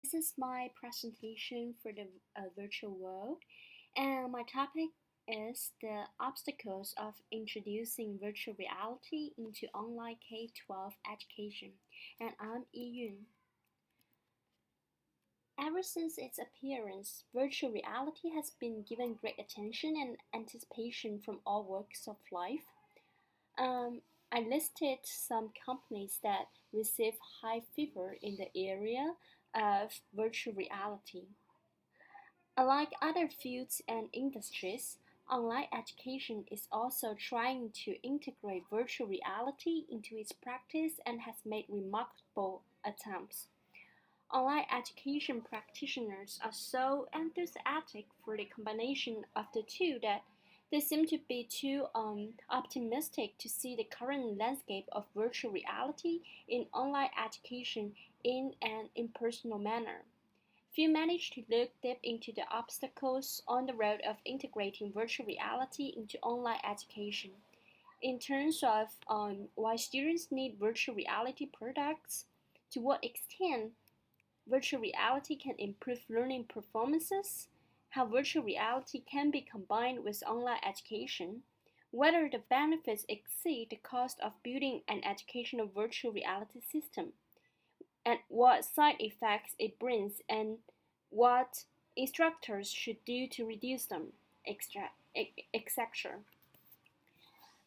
This is my presentation for the virtual world, and my topic is the obstacles of introducing virtual reality into online K-12 education, and I'm Yiyun. Ever since its appearance, virtual reality has been given great attention and anticipation from all walks of life. I listed some companies that receive high fever in the area of virtual reality. Unlike other fields and industries, online education is also trying to integrate virtual reality into its practice and has made remarkable attempts. Online education practitioners are so enthusiastic for the combination of the two that they seem to be too optimistic to see the current landscape of virtual reality in online education in an impersonal manner. Few manage to look deep into the obstacles on the road of integrating virtual reality into online education. In terms of why students need virtual reality products, to what extent virtual reality can improve learning performances, how virtual reality can be combined with online education, whether the benefits exceed the cost of building an educational virtual reality system, and what side effects it brings, and what instructors should do to reduce them, etc.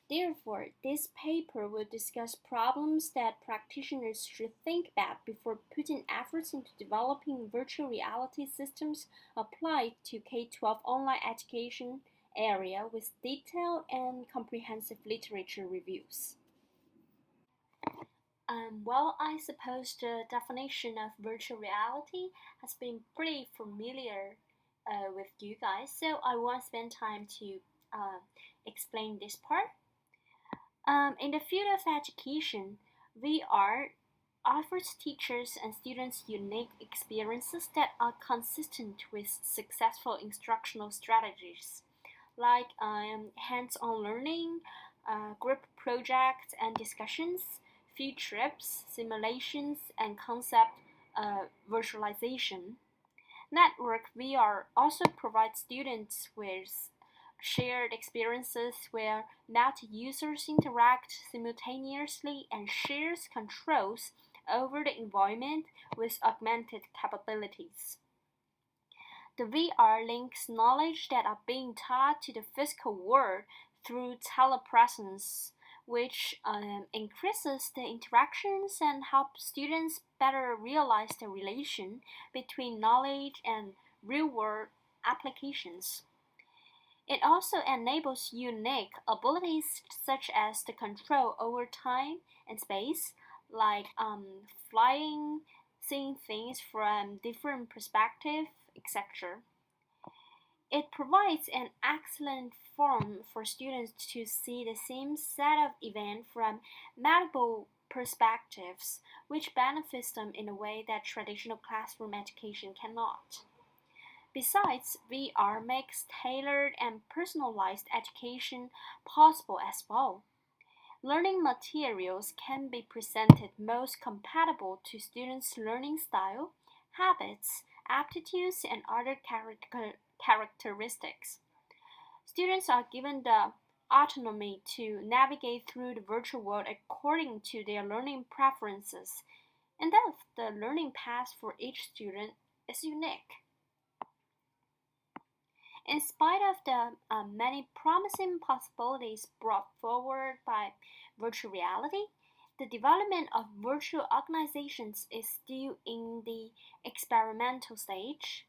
Therefore, this paper will discuss problems that practitioners should think about before putting efforts into developing virtual reality systems applied to K-12 online education area with detailed and comprehensive literature reviews. I suppose the definition of virtual reality has been pretty familiar with you guys, so I won't spend time to explain this part. In the field of education, VR offers teachers and students unique experiences that are consistent with successful instructional strategies, like hands-on learning, group projects and discussions, field trips, simulations, and concept virtualization. Network VR also provides students with shared experiences where multi-users interact simultaneously and shares controls over the environment with augmented capabilities. The VR links knowledge that are being taught to the physical world through telepresence, which increases the interactions and helps students better realize the relation between knowledge and real-world applications. It also enables unique abilities such as the control over time and space, like flying, seeing things from different perspectives, etc. It provides an excellent forum for students to see the same set of events from multiple perspectives, which benefits them in a way that traditional classroom education cannot. Besides, VR makes tailored and personalized education possible as well. Learning materials can be presented most compatible to students' learning style, habits, aptitudes, and other characteristics. Students are given the autonomy to navigate through the virtual world according to their learning preferences, and thus the learning path for each student is unique. In spite of the many promising possibilities brought forward by virtual reality, the development of virtual organizations is still in the experimental stage.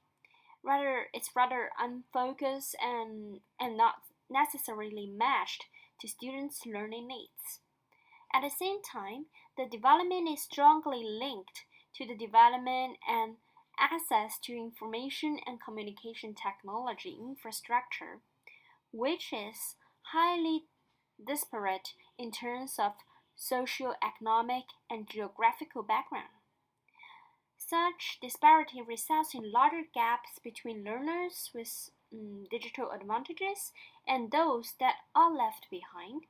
It's rather unfocused and not necessarily matched to students' learning needs. At the same time, the development is strongly linked to the development and access to information and communication technology infrastructure, which is highly disparate in terms of socio-economic and geographical background. Such disparity results in larger gaps between learners with digital advantages and those that are left behind.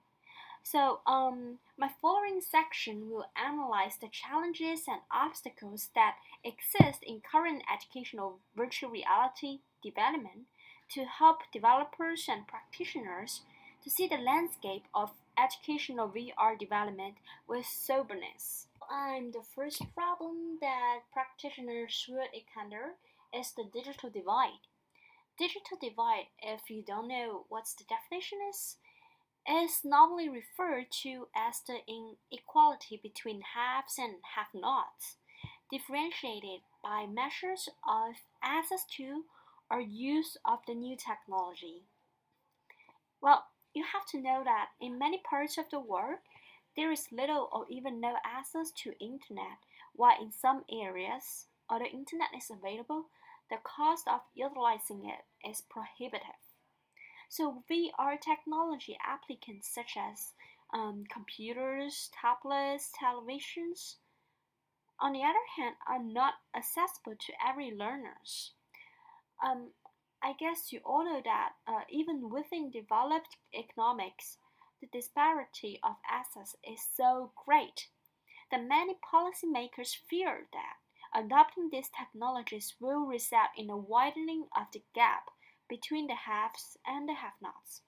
So, my following section will analyze the challenges and obstacles that exist in current educational virtual reality development to help developers and practitioners to see the landscape of educational VR development with soberness. The first problem that practitioners would encounter is the digital divide. Digital divide, if you don't know what the definition is normally referred to as the inequality between haves and have-nots, differentiated by measures of access to or use of the new technology. Well, you have to know that in many parts of the world, there is little or even no access to internet, while in some areas, although internet is available, the cost of utilizing it is prohibitive. So VR technology applicants such as computers, tablets, televisions, on the other hand, are not accessible to every learners. Um, I guess you all know that even within developed economics, the disparity of access is so great that many policymakers fear that adopting these technologies will result in a widening of the gap between the haves and the have-nots.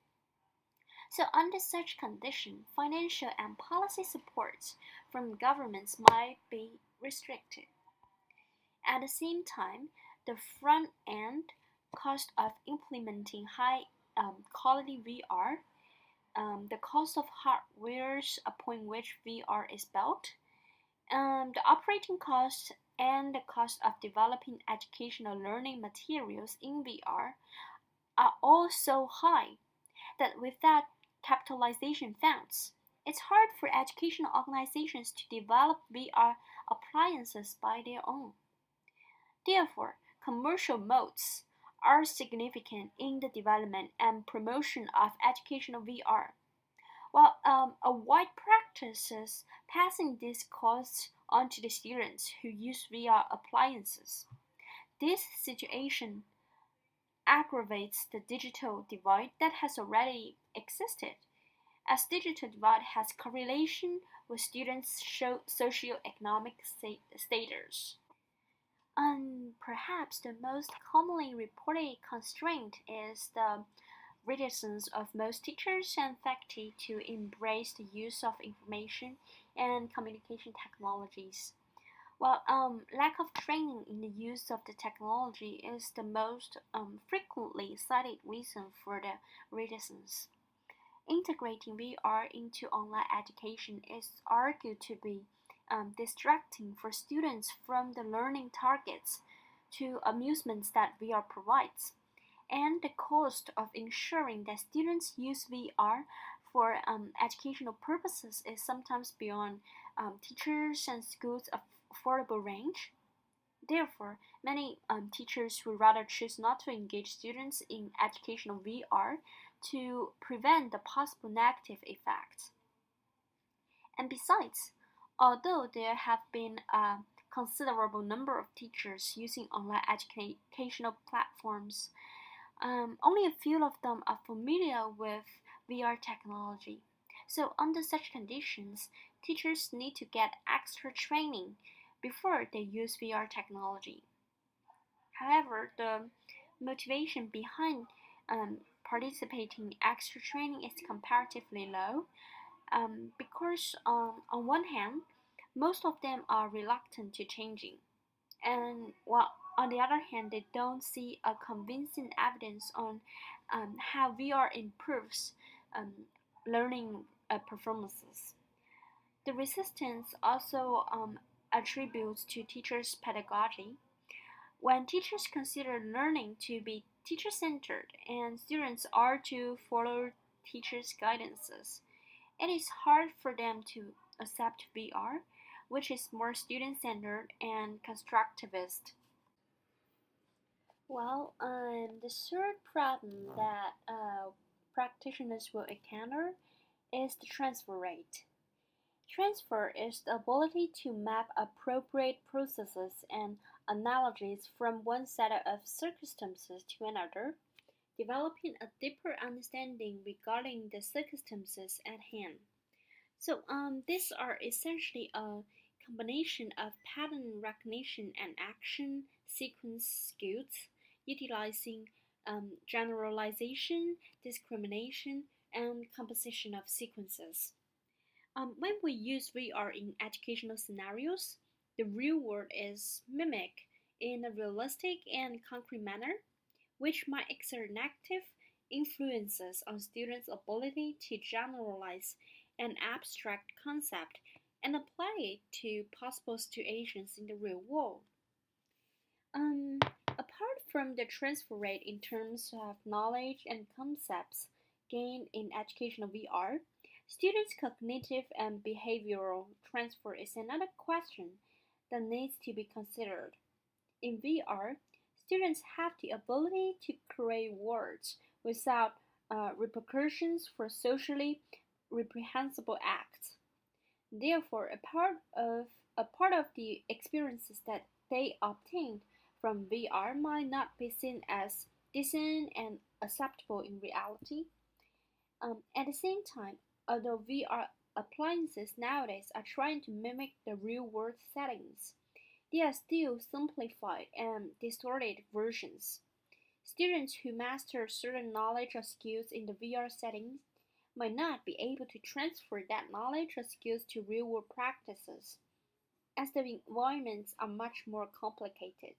So under such condition, financial and policy supports from governments might be restricted. At the same time, the front-end cost of implementing high quality VR, the cost of hardwares upon which VR is built, the operating costs and the cost of developing educational learning materials in VR are all so high that without capitalization funds, it's hard for educational organizations to develop VR appliances by their own. Therefore, commercial modes are significant in the development and promotion of educational VR, while avoid practices passing these costs on to the students who use VR appliances. This situation aggravates the digital divide that has already existed, as digital divide has correlation with students' socioeconomic status. And perhaps the most commonly reported constraint is the reticence of most teachers and faculty to embrace the use of information and communication technologies. Well, lack of training in the use of the technology is the most frequently cited reason for the reticence. Integrating VR into online education is argued to be distracting for students from the learning targets to amusements that VR provides, and the cost of ensuring that students use VR for educational purposes is sometimes beyond teachers and schools' affordable range. Therefore, many teachers would rather choose not to engage students in educational VR to prevent the possible negative effects. And besides, although there have been a considerable number of teachers using online educational platforms, only a few of them are familiar with VR technology. So, under such conditions, teachers need to get extra training before they use VR technology. However, the motivation behind participating in extra training is comparatively low because, on one hand, most of them are reluctant to changing, and while on the other hand, they don't see a convincing evidence on how VR improves um, learning performances. The resistance also attributes to teachers' pedagogy. When teachers consider learning to be teacher centered and students are to follow teachers' guidances, it is hard for them to accept VR, which is more student centered and constructivist. Well, the third problem that practitioners will encounter is the transfer rate. Transfer is the ability to map appropriate processes and analogies from one set of circumstances to another, developing a deeper understanding regarding the circumstances at hand. These are essentially a combination of pattern recognition and action sequence skills, utilizing generalization, discrimination, and composition of sequences. When we use VR in educational scenarios, the real world is mimicked in a realistic and concrete manner, which might exert negative influences on students' ability to generalize an abstract concept and apply it to possible situations in the real world. Apart from the transfer rate in terms of knowledge and concepts gained in educational VR, students' cognitive and behavioral transfer is another question that needs to be considered. In VR, students have the ability to create words without repercussions for socially reprehensible acts. Therefore, a part of the experiences that they obtained from VR might not be seen as decent and acceptable in reality. At the same time, although VR appliances nowadays are trying to mimic the real world settings, they are still simplified and distorted versions. Students who master certain knowledge or skills in the VR settings might not be able to transfer that knowledge or skills to real world practices, as the environments are much more complicated.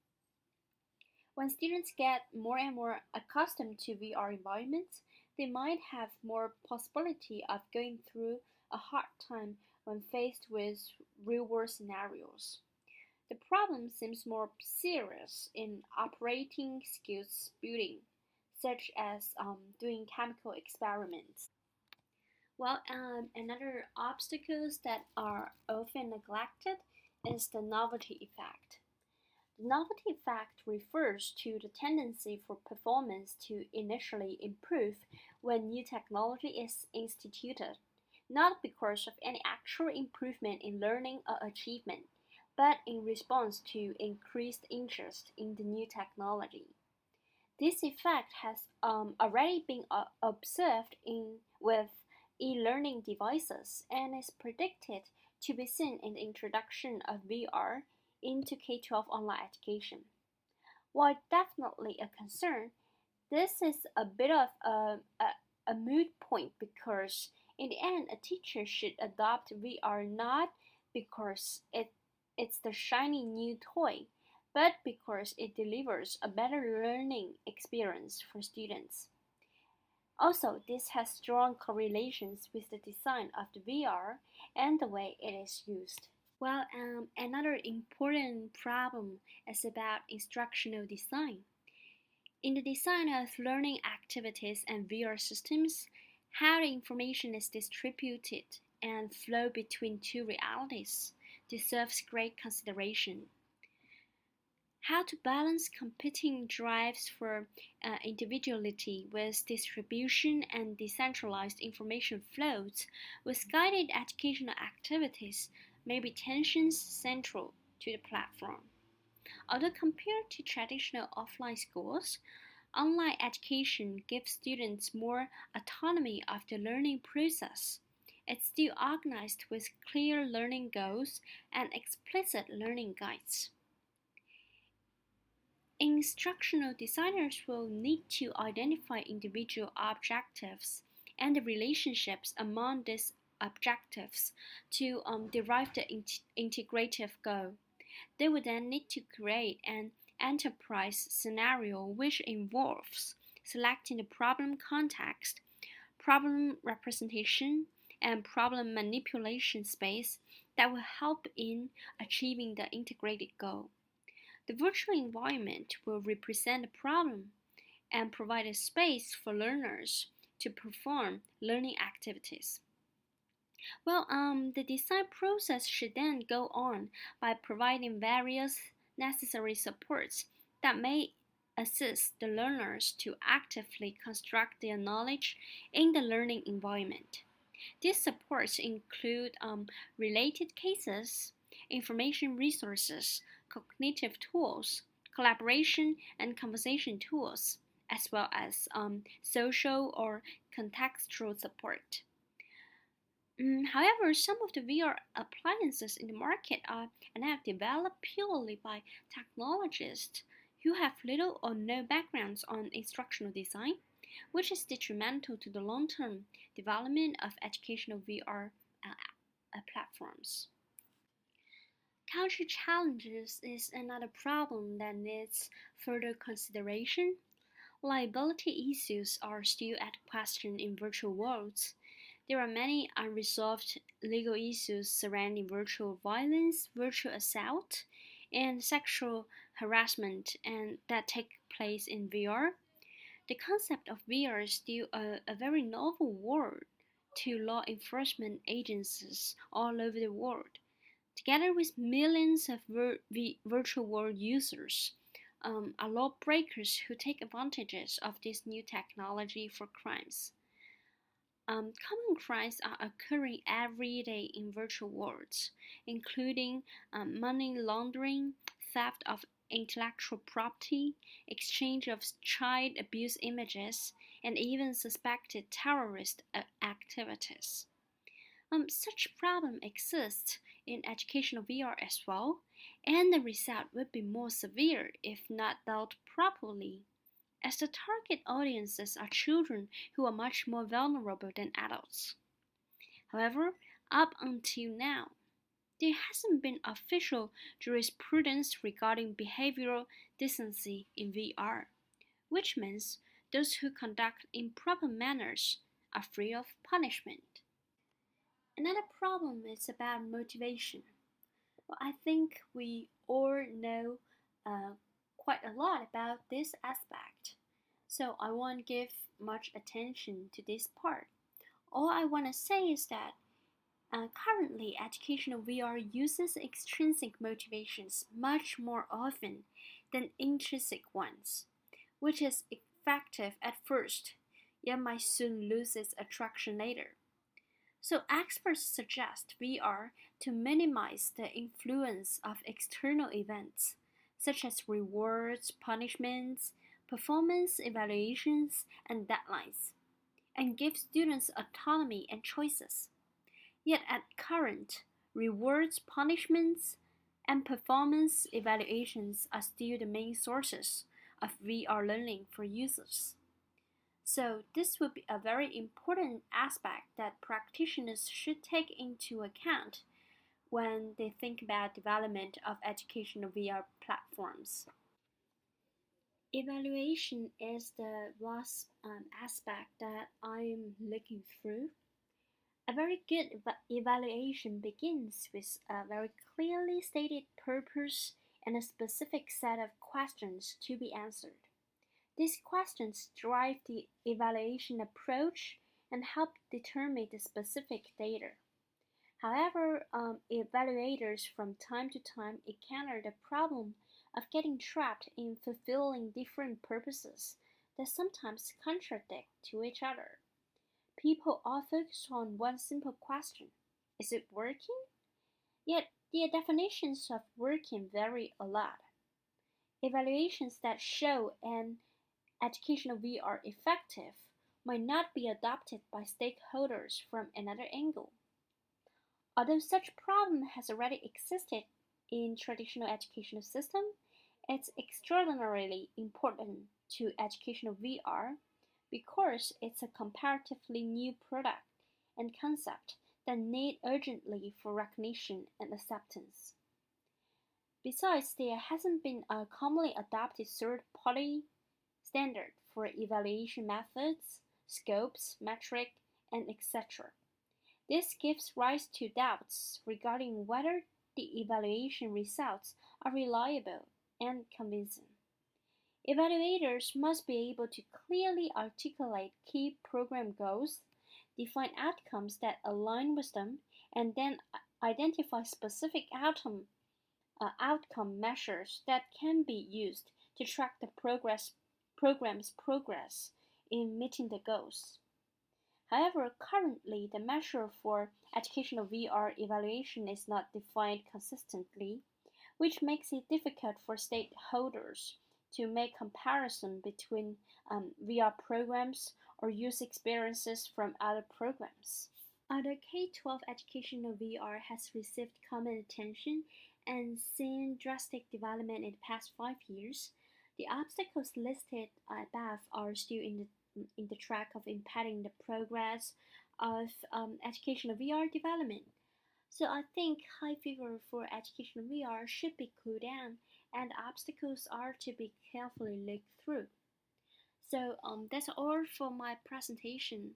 When students get more and more accustomed to VR environments, they might have more possibility of going through a hard time when faced with real world scenarios. The problem seems more serious in operating skills building, such as doing chemical experiments. Another obstacles that are often neglected is the novelty effect. The novelty effect refers to the tendency for performance to initially improve when new technology is instituted, not because of any actual improvement in learning or achievement, but in response to increased interest in the new technology. This effect has already been observed with e-learning devices and is predicted to be seen in the introduction of VR into K-12 online education. While definitely a concern, this is a bit of a moot point because in the end a teacher should adopt VR not because it's the shiny new toy, but because it delivers a better learning experience for students. Also, this has strong correlations with the design of the VR and the way it is used. Another important problem is about instructional design. In the design of learning activities and VR systems, how the information is distributed and flow between two realities deserves great consideration. How to balance competing drives for individuality with distribution and decentralized information flows with guided educational activities may be tensions central to the platform. Although compared to traditional offline schools, online education gives students more autonomy of the learning process. It's still organized with clear learning goals and explicit learning guides. Instructional designers will need to identify individual objectives and the relationships among these objectives to derive the integrative goal. They will then need to create an enterprise scenario which involves selecting the problem context, problem representation, and problem manipulation space that will help in achieving the integrated goal. The virtual environment will represent the problem and provide a space for learners to perform learning activities. The design process should then go on by providing various necessary supports that may assist the learners to actively construct their knowledge in the learning environment. These supports include related cases, information resources, cognitive tools, collaboration and conversation tools, as well as social or contextual support. However, some of the VR appliances in the market are now developed purely by technologists who have little or no backgrounds on instructional design, which is detrimental to the long term development of educational VR platforms. Culture challenges is another problem that needs further consideration. Liability issues are still at question in virtual worlds. There are many unresolved legal issues surrounding virtual violence, virtual assault, and sexual harassment and that take place in VR. The concept of VR is still a very novel word to law enforcement agencies all over the world. Together with millions of virtual world users, are lawbreakers who take advantages of this new technology for crimes. Common crimes are occurring every day in virtual worlds, including money laundering, theft of intellectual property, exchange of child abuse images, and even suspected terrorist activities. Such problem exists in educational VR as well, and the result would be more severe if not dealt properly, as the target audiences are children who are much more vulnerable than adults. However, up until now, there hasn't been official jurisprudence regarding behavioral decency in VR, which means those who conduct improper manners are free of punishment. Another problem is about motivation. Well, I think we all know quite a lot about this aspect, so I won't give much attention to this part. All I want to say is that currently educational VR uses extrinsic motivations much more often than intrinsic ones, which is effective at first, yet might soon lose its attraction later. So experts suggest VR to minimize the influence of external events, such as rewards, punishments, performance evaluations, and deadlines, and give students autonomy and choices. Yet at current, rewards, punishments, and performance evaluations are still the main sources of VR learning for users. So this would be a very important aspect that practitioners should take into account when they think about development of educational VR platforms. Evaluation is the last aspect that I'm looking through. A very good evaluation begins with a very clearly stated purpose and a specific set of questions to be answered. These questions drive the evaluation approach and help determine the specific data. However, evaluators from time to time encounter the problem of getting trapped in fulfilling different purposes that sometimes contradict to each other. People all focus on one simple question: is it working? Yet the definitions of working vary a lot. Evaluations that show an educational VR effective might not be adopted by stakeholders from another angle. Although such problem has already existed in traditional educational system, it's extraordinarily important to educational VR because it's a comparatively new product and concept that need urgently for recognition and acceptance. Besides, there hasn't been a commonly adopted third-party standard for evaluation methods, scopes, metric, and etc. This gives rise to doubts regarding whether the evaluation results are reliable and convincing. Evaluators must be able to clearly articulate key program goals, define outcomes that align with them, and then identify specific outcome measures that can be used to track the program's progress in meeting the goals. However, currently the measure for educational VR evaluation is not defined consistently, which makes it difficult for stakeholders to make comparison between VR programs or use experiences from other programs. The K-12 educational VR has received common attention and seen drastic development in the past 5 years. The obstacles listed above are still in the track of impeding the progress of educational VR development. So I think high fever for educational VR should be cooled down, and obstacles are to be carefully looked through. So that's all for my presentation.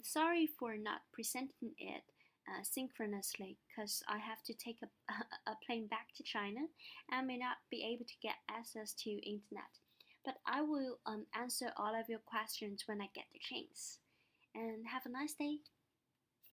Sorry for not presenting it synchronously because I have to take a plane back to China and may not be able to get access to internet. But I will answer all of your questions when I get the chance. And have a nice day.